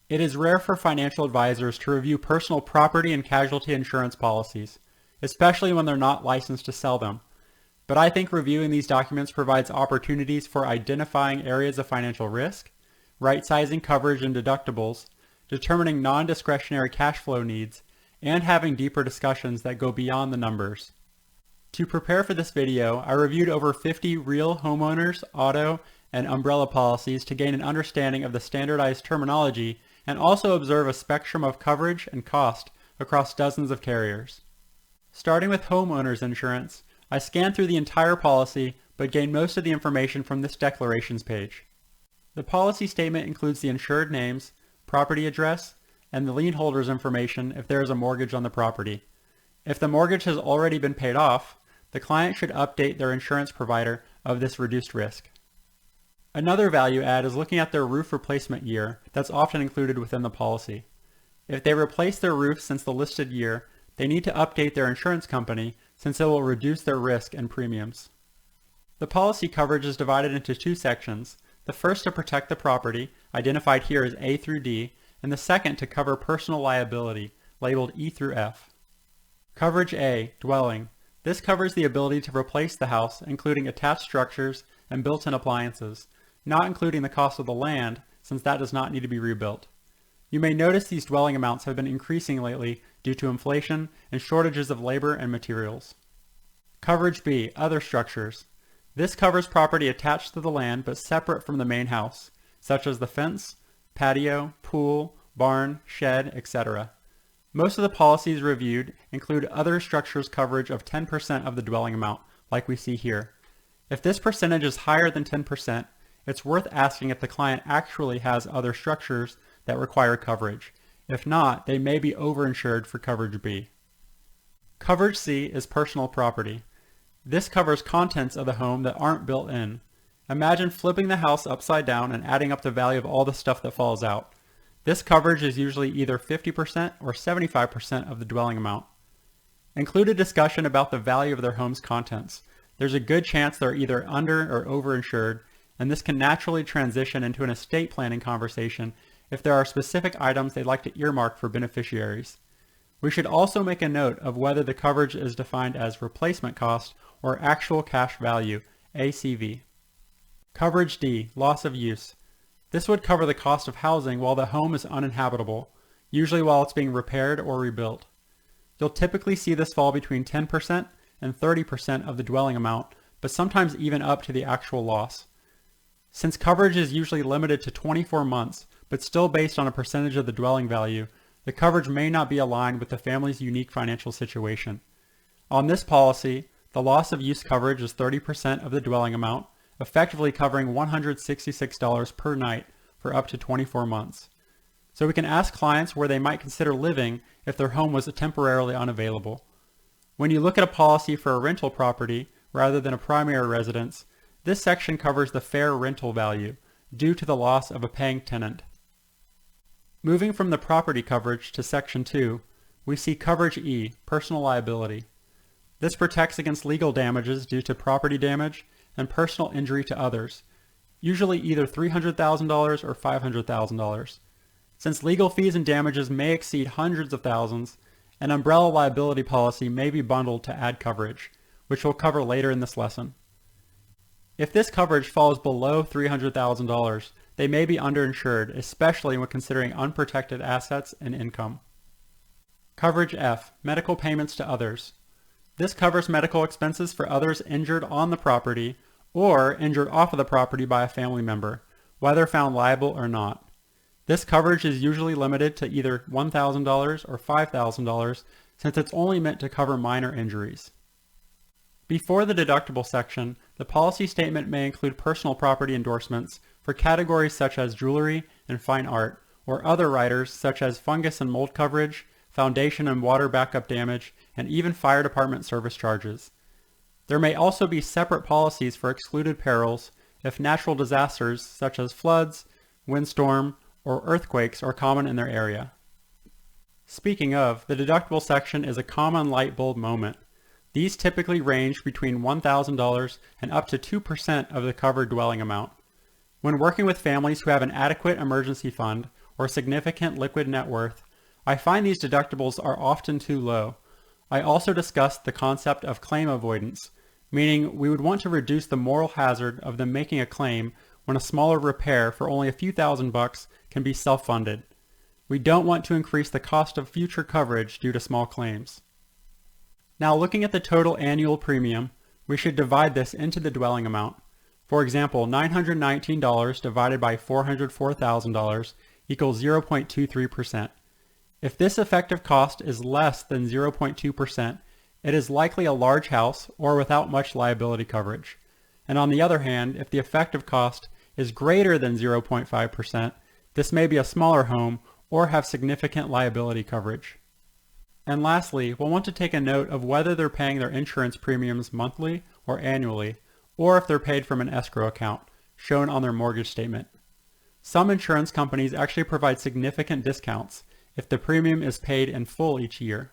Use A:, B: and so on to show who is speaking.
A: It is rare for financial advisors to review personal property and casualty insurance policies, especially when they're not licensed to sell them. But I think reviewing these documents provides opportunities for identifying areas of financial risk, right-sizing coverage and deductibles, determining non-discretionary cash flow needs, and having deeper discussions that go beyond the numbers. To prepare for this video, I reviewed over 50 real homeowners, auto, and umbrella policies to gain an understanding of the standardized terminology and also observe a spectrum of coverage and cost across dozens of carriers. Starting with homeowners insurance, I scanned through the entire policy but gained most of the information from this declarations page. The policy statement includes the insured names, property address, and the lien holder's information if there is a mortgage on the property. If the mortgage has already been paid off, the client should update their insurance provider of this reduced risk. Another value add is looking at their roof replacement year that's often included within the policy. If they replace their roof since the listed year, they need to update their insurance company since it will reduce their risk and premiums. The policy coverage is divided into two sections, the first to protect the property, identified here as A through D, and the second to cover personal liability, labeled E through F. Coverage A, dwelling. This covers the ability to replace the house, including attached structures and built-in appliances, not including the cost of the land, since that does not need to be rebuilt. You may notice these dwelling amounts have been increasing lately due to inflation and shortages of labor and materials. Coverage B, other structures. This covers property attached to the land but separate from the main house, such as the fence, patio, pool, barn, shed, etc. Most of the policies reviewed include other structures coverage of 10% of the dwelling amount, like we see here. If this percentage is higher than 10%, it's worth asking if the client actually has other structures that require coverage. If not, they may be overinsured for coverage B. Coverage C is personal property. This covers contents of the home that aren't built in. Imagine flipping the house upside down and adding up the value of all the stuff that falls out. This coverage is usually either 50% or 75% of the dwelling amount. Include a discussion about the value of their home's contents. There's a good chance they're either under or overinsured, and this can naturally transition into an estate planning conversation if there are specific items they'd like to earmark for beneficiaries. We should also make a note of whether the coverage is defined as replacement cost or actual cash value, ACV. Coverage D, loss of use. This would cover the cost of housing while the home is uninhabitable, usually while it's being repaired or rebuilt. You'll typically see this fall between 10% and 30% of the dwelling amount, but sometimes even up to the actual loss. Since coverage is usually limited to 24 months, but still based on a percentage of the dwelling value, the coverage may not be aligned with the family's unique financial situation. On this policy, the loss of use coverage is 30% of the dwelling amount, effectively covering $166 per night for up to 24 months. So we can ask clients where they might consider living if their home was temporarily unavailable. When you look at a policy for a rental property rather than a primary residence, this section covers the fair rental value due to the loss of a paying tenant. Moving from the property coverage to Section 2, we see Coverage E, personal liability. This protects against legal damages due to property damage and personal injury to others, usually either $300,000 or $500,000. Since legal fees and damages may exceed hundreds of thousands, an umbrella liability policy may be bundled to add coverage, which we'll cover later in this lesson. If this coverage falls below $300,000, they may be underinsured, especially when considering unprotected assets and income. Coverage F, medical payments to others. This covers medical expenses for others injured on the property or injured off of the property by a family member, whether found liable or not. This coverage is usually limited to either $1,000 or $5,000 since it's only meant to cover minor injuries. Before the deductible section, the policy statement may include personal property endorsements for categories such as jewelry and fine art, or other riders such as fungus and mold coverage, foundation and water backup damage, and even fire department service charges. There may also be separate policies for excluded perils if natural disasters such as floods, windstorm, or earthquakes are common in their area. Speaking of, the deductible section is a common light bulb moment. These typically range between $1,000 and up to 2% of the covered dwelling amount. When working with families who have an adequate emergency fund or significant liquid net worth, I find these deductibles are often too low. I also discussed the concept of claim avoidance, meaning we would want to reduce the moral hazard of them making a claim when a smaller repair for only a few $1,000s can be self-funded. We don't want to increase the cost of future coverage due to small claims. Now, looking at the total annual premium, we should divide this into the dwelling amount. For example, $919 divided by $404,000 equals 0.23%. If this effective cost is less than 0.2%, it is likely a large house or without much liability coverage. And on the other hand, if the effective cost is greater than 0.5%, this may be a smaller home or have significant liability coverage. And lastly, we'll want to take a note of whether they're paying their insurance premiums monthly or annually, or if they're paid from an escrow account, shown on their mortgage statement. Some insurance companies actually provide significant discounts if the premium is paid in full each year.